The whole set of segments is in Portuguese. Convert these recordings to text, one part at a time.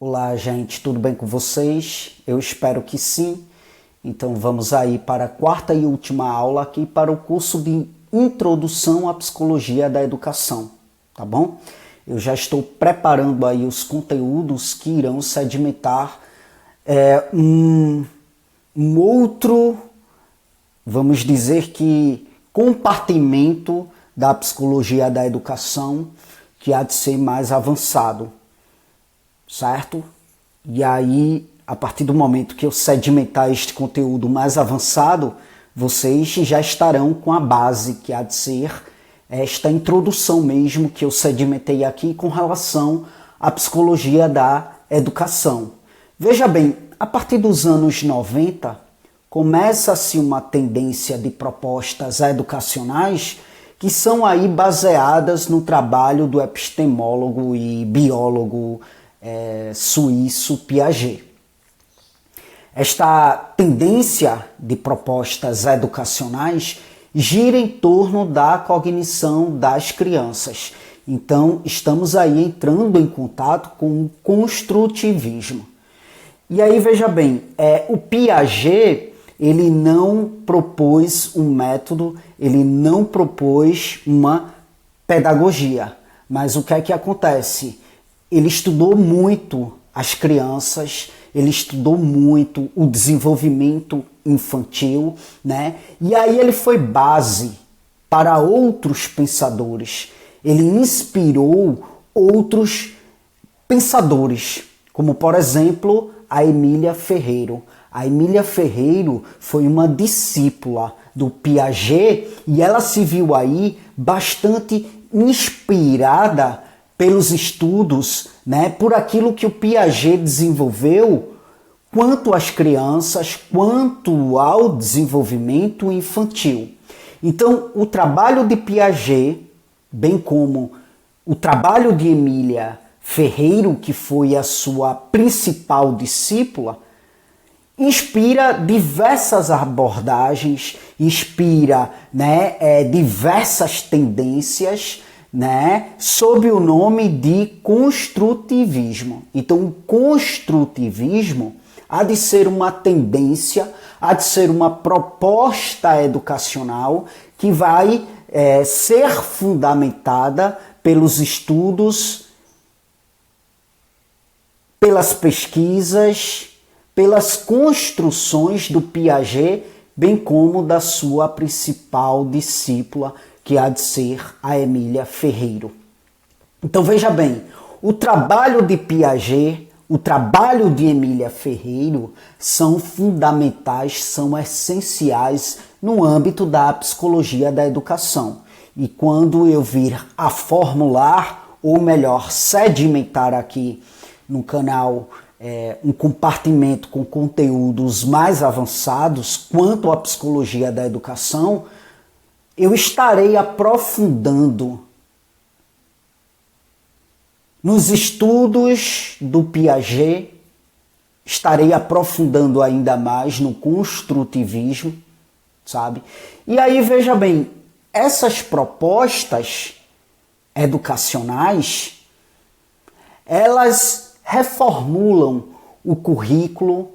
Olá, gente, tudo bem com vocês? Eu espero que sim. Então vamos aí para a quarta e última aula aqui para o curso de Introdução à Psicologia da Educação, tá bom? Eu já estou preparando aí os conteúdos que irão sedimentar um outro, vamos dizer que, compartimento da psicologia da educação que há de ser mais avançado, certo? E aí, a partir do momento que eu sedimentar este conteúdo mais avançado, vocês já estarão com a base que há de ser esta introdução mesmo que eu sedimentei aqui com relação à psicologia da educação. Veja bem, a partir dos anos 90, começa-se uma tendência de propostas educacionais que são aí baseadas no trabalho do epistemólogo e biólogo suíço Piaget. Esta tendência de propostas educacionais gira em torno da cognição das crianças. Então, estamos aí entrando em contato com o construtivismo. E aí, veja bem, o Piaget, ele não propôs um método, ele não propôs uma pedagogia. Mas o que é que acontece? Ele estudou muito as crianças, ele estudou muito o desenvolvimento infantil, né? E aí ele foi base para outros pensadores. Ele inspirou outros pensadores, como por exemplo a Emília Ferreiro. A Emília Ferreiro foi uma discípula do Piaget e ela se viu aí bastante inspirada pelos estudos, né, por aquilo que o Piaget desenvolveu quanto às crianças, quanto ao desenvolvimento infantil. Então, o trabalho de Piaget, bem como o trabalho de Emília Ferreiro, que foi a sua principal discípula, inspira diversas abordagens, inspira, diversas tendências, sob o nome de construtivismo. Então, o construtivismo há de ser uma tendência, há de ser uma proposta educacional que vai ser fundamentada pelos estudos, pelas pesquisas, pelas construções do Piaget, bem como da sua principal discípula, que há de ser a Emília Ferreiro. Então veja bem, o trabalho de Piaget, o trabalho de Emília Ferreiro são fundamentais, são essenciais no âmbito da psicologia da educação. E quando eu vir a formular, ou melhor, sedimentar aqui no canal um compartimento com conteúdos mais avançados quanto à psicologia da educação, eu estarei aprofundando nos estudos do Piaget, estarei aprofundando ainda mais no construtivismo, sabe? E aí, veja bem, essas propostas educacionais, elas reformulam o currículo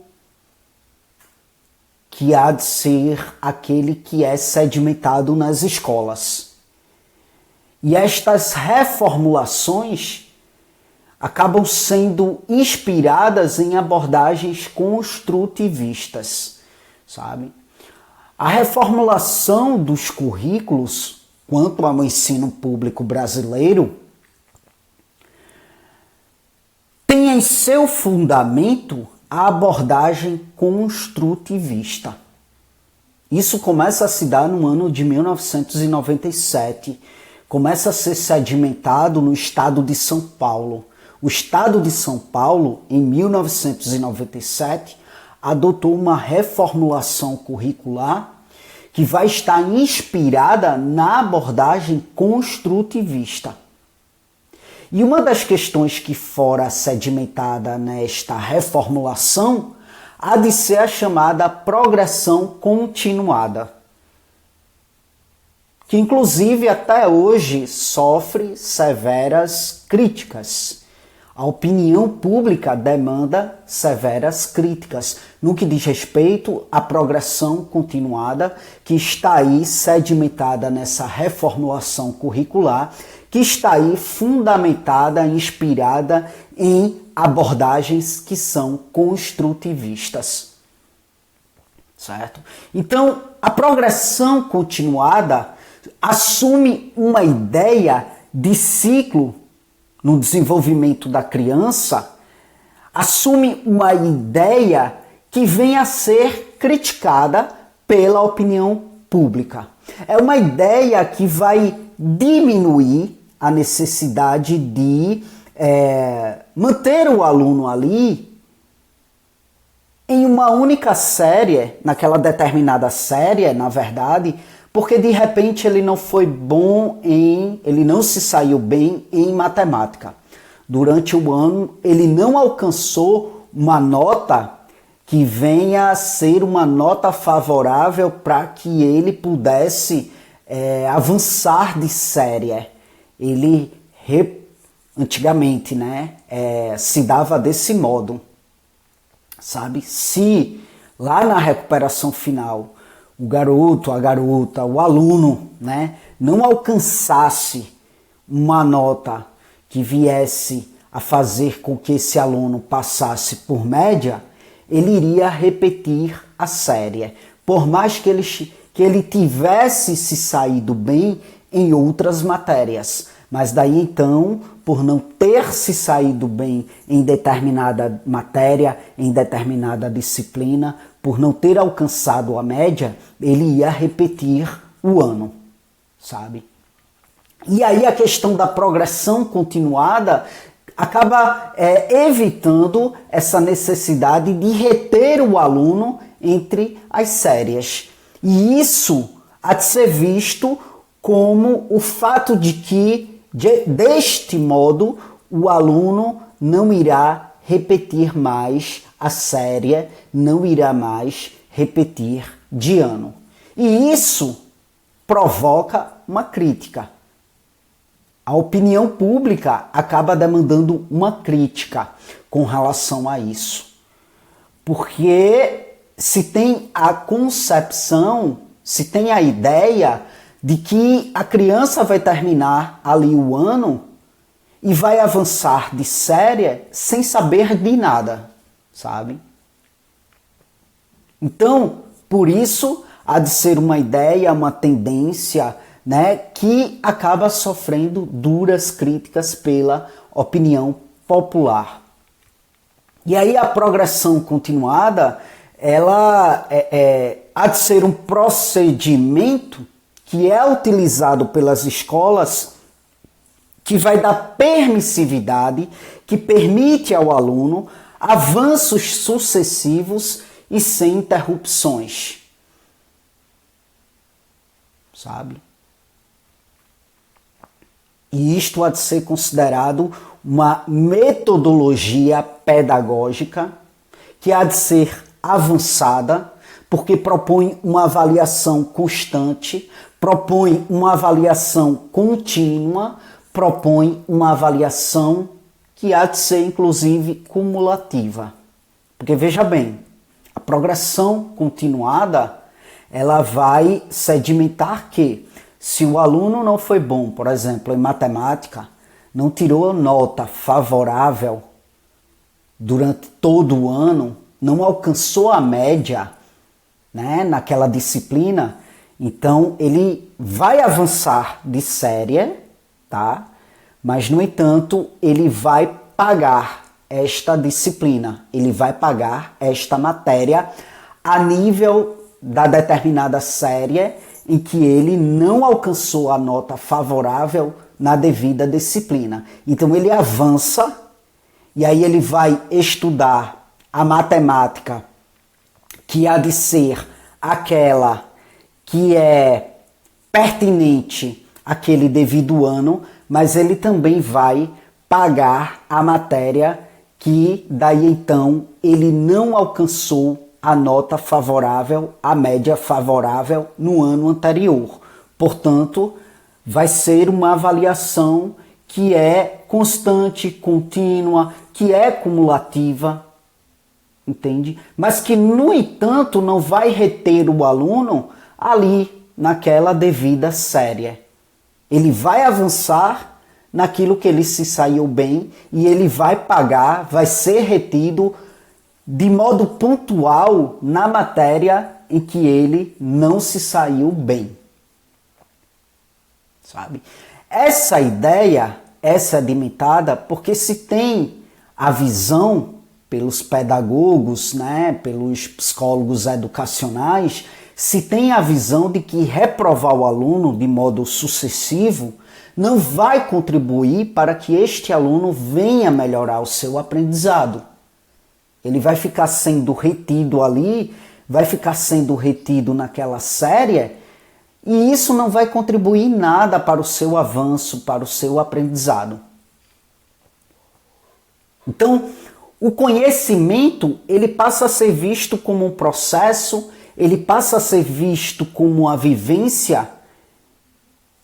que há de ser aquele que é sedimentado nas escolas. E estas reformulações acabam sendo inspiradas em abordagens construtivistas, sabe? A reformulação dos currículos quanto ao ensino público brasileiro tem em seu fundamento a abordagem construtivista. Isso começa a se dar no ano de 1997, começa a ser sedimentado no estado de São Paulo. O estado de São Paulo, em 1997, adotou uma reformulação curricular que vai estar inspirada na abordagem construtivista. E uma das questões que fora sedimentada nesta reformulação há de ser a chamada progressão continuada, que inclusive até hoje sofre severas críticas. A opinião pública demanda severas críticas no que diz respeito à progressão continuada que está aí sedimentada nessa reformulação curricular, que está aí fundamentada, inspirada em abordagens que são construtivistas. Certo? Então, a progressão continuada assume uma ideia de ciclo no desenvolvimento da criança, assume uma ideia que vem a ser criticada pela opinião pública. É uma ideia que vai diminuir a necessidade de manter o aluno ali em uma única série, naquela determinada série, na verdade, porque de repente ele não foi bom ele não se saiu bem em matemática. Durante o ano ele não alcançou uma nota que venha a ser uma nota favorável para que ele pudesse avançar de série. Ele antigamente, né, se dava desse modo, sabe? Se lá na recuperação final o garoto, a garota, o aluno, né, não alcançasse uma nota que viesse a fazer com que esse aluno passasse por média, ele iria repetir a série, por mais que ele tivesse se saído bem em outras matérias. Mas daí então, por não ter se saído bem em determinada matéria, em determinada disciplina, por não ter alcançado a média, ele ia repetir o ano, sabe? E aí a questão da progressão continuada acaba evitando essa necessidade de reter o aluno entre as séries. E isso há de ser visto como o fato de que, deste modo, o aluno não irá repetir mais a série, não irá mais repetir de ano. E isso provoca uma crítica. A opinião pública acaba demandando uma crítica com relação a isso. Porque se tem a concepção, se tem a ideia de que a criança vai terminar ali o ano e vai avançar de série sem saber de nada, sabe? Então, por isso, há de ser uma ideia, uma tendência, né, que acaba sofrendo duras críticas pela opinião popular. E aí a progressão continuada, ela há de ser um procedimento que é utilizado pelas escolas, que vai dar permissividade, que permite ao aluno avanços sucessivos e sem interrupções. Sabe? E isto há de ser considerado uma metodologia pedagógica que há de ser avançada, porque propõe uma avaliação constante, propõe uma avaliação contínua, propõe uma avaliação que há de ser, inclusive, cumulativa. Porque, veja bem, a progressão continuada, ela vai sedimentar que, se o aluno não foi bom, por exemplo, em matemática, não tirou nota favorável durante todo o ano, não alcançou a média, né, naquela disciplina, então ele vai avançar de série, tá? Mas, no entanto, ele vai pagar esta disciplina, ele vai pagar esta matéria a nível da determinada série em que ele não alcançou a nota favorável na devida disciplina. Então ele avança e aí ele vai estudar a matemática, que há de ser aquela que é pertinente àquele devido ano, mas ele também vai pagar a matéria que daí então ele não alcançou a nota favorável, a média favorável no ano anterior. Portanto, vai ser uma avaliação que é constante, contínua, que é cumulativa, entende? Mas que, no entanto, não vai reter o aluno ali naquela devida série. Ele vai avançar naquilo que ele se saiu bem e ele vai pagar, vai ser retido de modo pontual na matéria em que ele não se saiu bem. Sabe? Essa ideia é sedimentada porque se tem a visão pelos pedagogos, né, pelos psicólogos educacionais, se tem a visão de que reprovar o aluno de modo sucessivo não vai contribuir para que este aluno venha melhorar o seu aprendizado. Ele vai ficar sendo retido ali, vai ficar sendo retido naquela série, e isso não vai contribuir em nada para o seu avanço, para o seu aprendizado. Então, o conhecimento, ele passa a ser visto como um processo, ele passa a ser visto como uma vivência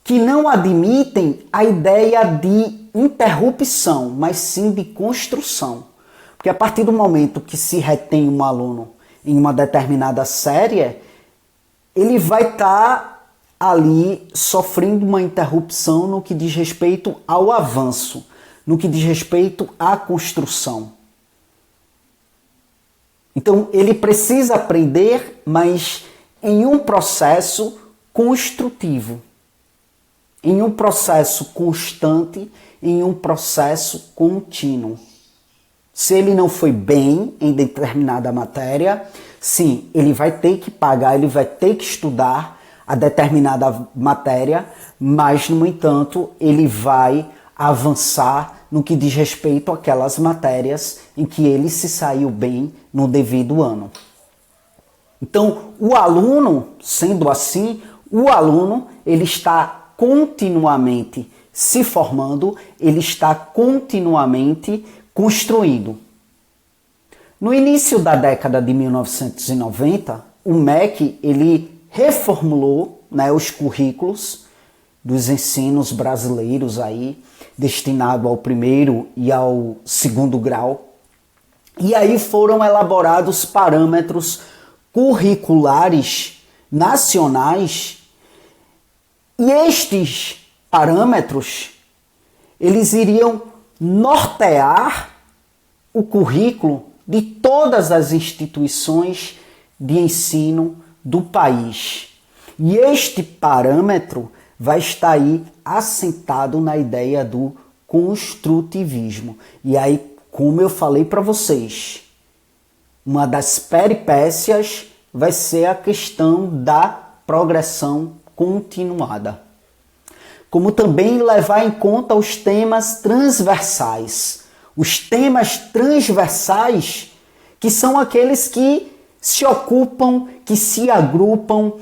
que não admitem a ideia de interrupção, mas sim de construção. Porque a partir do momento que se retém um aluno em uma determinada série, ele vai estar ali sofrendo uma interrupção no que diz respeito ao avanço, no que diz respeito à construção. Então, ele precisa aprender, mas em um processo construtivo, em um processo constante, em um processo contínuo. Se ele não foi bem em determinada matéria, sim, ele vai ter que pagar, ele vai ter que estudar a determinada matéria, mas, no entanto, ele vai avançar no que diz respeito àquelas matérias em que ele se saiu bem no devido ano. Então, o aluno, sendo assim, o aluno ele está continuamente se formando, ele está continuamente construindo. No início da década de 1990, o MEC ele reformulou, né, os currículos dos ensinos brasileiros aí, destinado ao primeiro e ao segundo grau. E aí foram elaborados parâmetros curriculares nacionais, e estes parâmetros eles iriam nortear o currículo de todas as instituições de ensino do país. E este parâmetro vai estar aí assentado na ideia do construtivismo. E aí, como eu falei para vocês, uma das peripécias vai ser a questão da progressão continuada. Como também levar em conta os temas transversais. Os temas transversais, que são aqueles que se ocupam, que se agrupam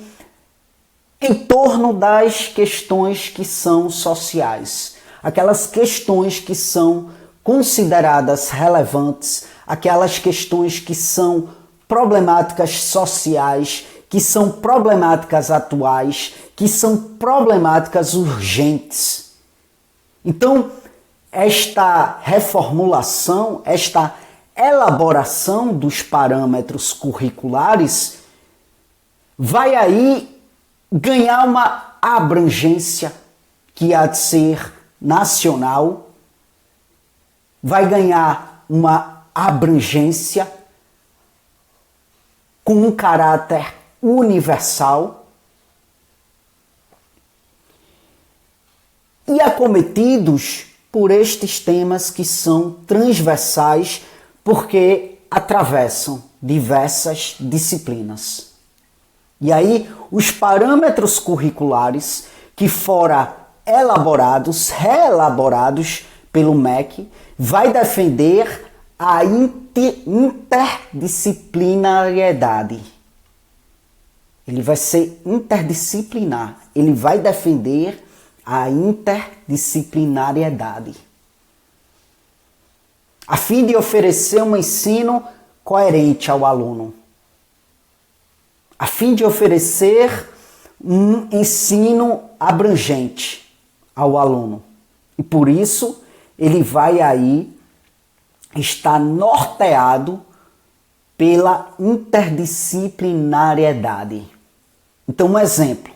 em torno das questões que são sociais. Aquelas questões que são consideradas relevantes, aquelas questões que são problemáticas sociais, que são problemáticas atuais, que são problemáticas urgentes. Então, esta reformulação, esta elaboração dos parâmetros curriculares vai aí ganhar uma abrangência que há de ser nacional, vai ganhar uma abrangência com um caráter universal e acometidos por estes temas que são transversais porque atravessam diversas disciplinas. E aí, os parâmetros curriculares que foram reelaborados pelo MEC, vai defender a interdisciplinariedade. Ele vai ser interdisciplinar, ele vai defender a interdisciplinariedade, a fim de oferecer um ensino coerente ao aluno, a fim de oferecer um ensino abrangente ao aluno, E por isso ele vai aí estar norteado pela interdisciplinariedade. Então, um exemplo.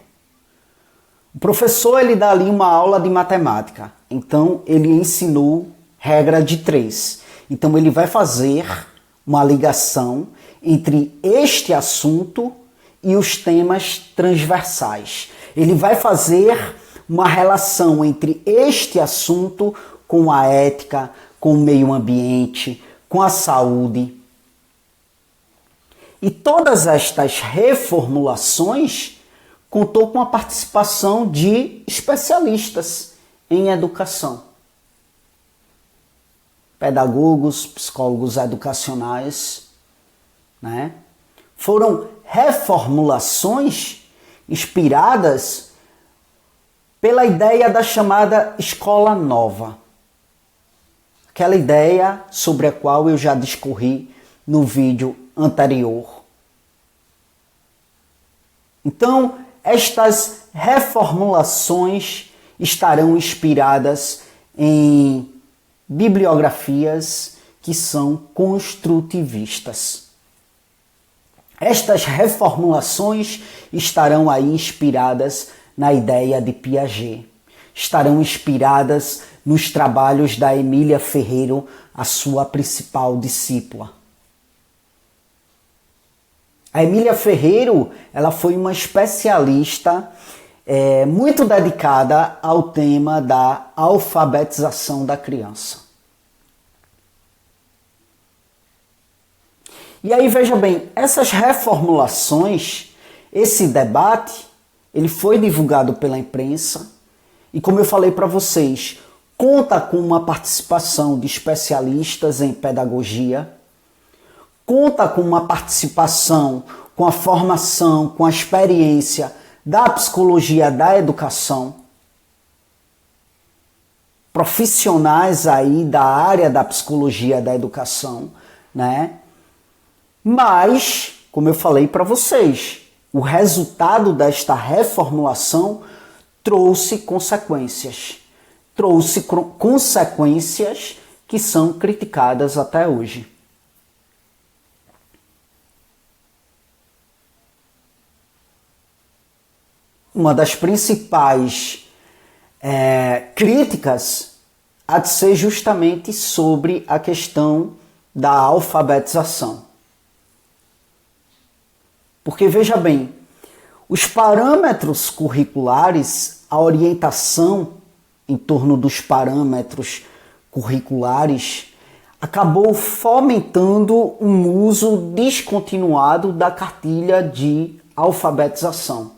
O professor ele dá ali uma aula de matemática. Então, ele ensinou regra de 3. Então, ele vai fazer uma ligação entre este assunto e os temas transversais. Ele vai fazer uma relação entre este assunto com a ética, com o meio ambiente, com a saúde. E todas estas reformulações contou com a participação de especialistas em educação. Pedagogos, psicólogos educacionais, né? Foram reformulações inspiradas pela ideia da chamada escola nova. Aquela ideia sobre a qual eu já discorri no vídeo anterior. Então, estas reformulações estarão inspiradas em bibliografias que são construtivistas. Estas reformulações estarão aí inspiradas na ideia de Piaget. Estarão inspiradas nos trabalhos da Emília Ferreiro, a sua principal discípula. A Emília Ferreiro, ela foi uma especialista muito dedicada ao tema da alfabetização da criança. E aí, veja bem, essas reformulações, esse debate, ele foi divulgado pela imprensa e, como eu falei para vocês, conta com uma participação de especialistas em pedagogia, conta com uma participação, com a formação, com a experiência da psicologia da educação, profissionais aí da área da psicologia da educação, né? Mas, como eu falei para vocês, o resultado desta reformulação trouxe consequências. Trouxe consequências que são criticadas até hoje. Uma das principais críticas há de ser justamente sobre a questão da alfabetização. Porque, veja bem, os parâmetros curriculares, a orientação em torno dos parâmetros curriculares, acabou fomentando um uso descontinuado da cartilha de alfabetização.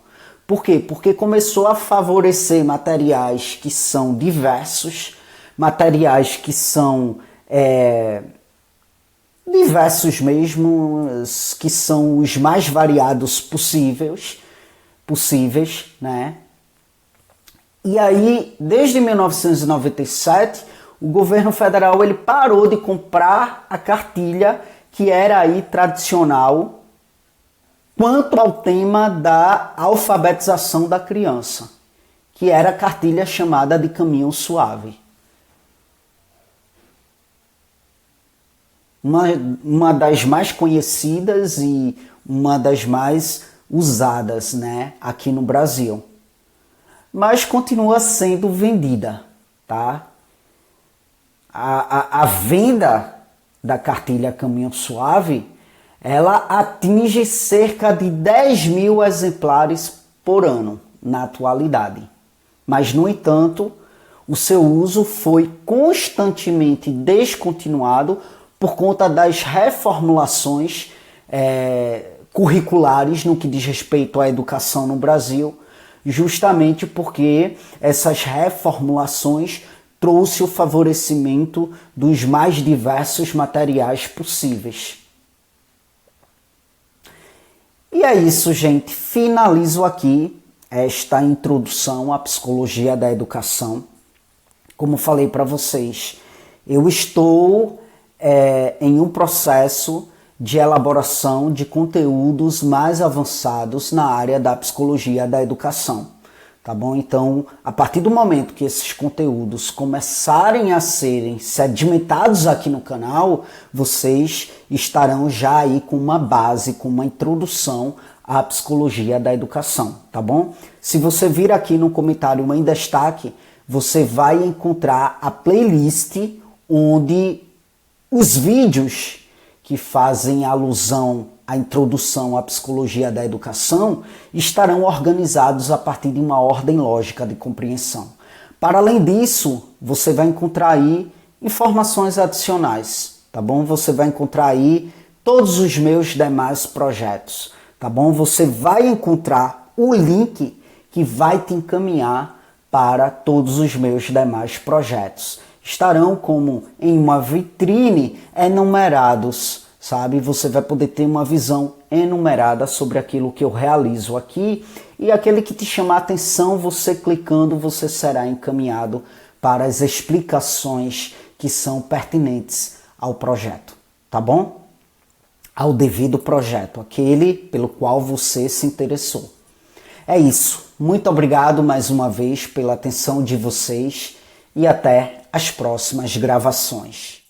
Por quê? Porque começou a favorecer materiais que são diversos, materiais que são diversos mesmo, que são os mais variados possíveis, né? E aí, desde 1997, o governo federal ele parou de comprar a cartilha que era aí tradicional quanto ao tema da alfabetização da criança, que era a cartilha chamada de Caminho Suave. Uma das mais conhecidas e uma das mais usadas, né, aqui no Brasil. Mas continua sendo vendida, tá? A venda da cartilha Caminho Suave, ela atinge cerca de 10 mil exemplares por ano na atualidade. Mas, no entanto, o seu uso foi constantemente descontinuado por conta das reformulações curriculares no que diz respeito à educação no Brasil, justamente porque essas reformulações trouxe o favorecimento dos mais diversos materiais possíveis. E é isso, gente. Finalizo aqui esta introdução à psicologia da educação. Como falei para vocês, eu estou em um processo de elaboração de conteúdos mais avançados na área da psicologia da educação. tá bom? Então, a partir do momento que esses conteúdos começarem a serem sedimentados aqui no canal, vocês estarão já aí com uma base, com uma introdução à psicologia da educação, tá bom? Se você vir aqui no comentário em destaque, você vai encontrar a playlist onde os vídeos que fazem alusão à introdução à psicologia da educação estarão organizados a partir de uma ordem lógica de compreensão. Para além disso, você vai encontrar aí informações adicionais, tá bom? Você vai encontrar aí todos os meus demais projetos, tá bom? Você vai encontrar o link que vai te encaminhar para todos os meus demais projetos. Estarão como em uma vitrine enumerados, sabe? Você vai poder ter uma visão enumerada sobre aquilo que eu realizo aqui, e aquele que te chamar a atenção, você clicando, você será encaminhado para as explicações que são pertinentes ao projeto, tá bom? Ao devido projeto, aquele pelo qual você se interessou. É isso. Muito obrigado mais uma vez pela atenção de vocês e até as próximas gravações.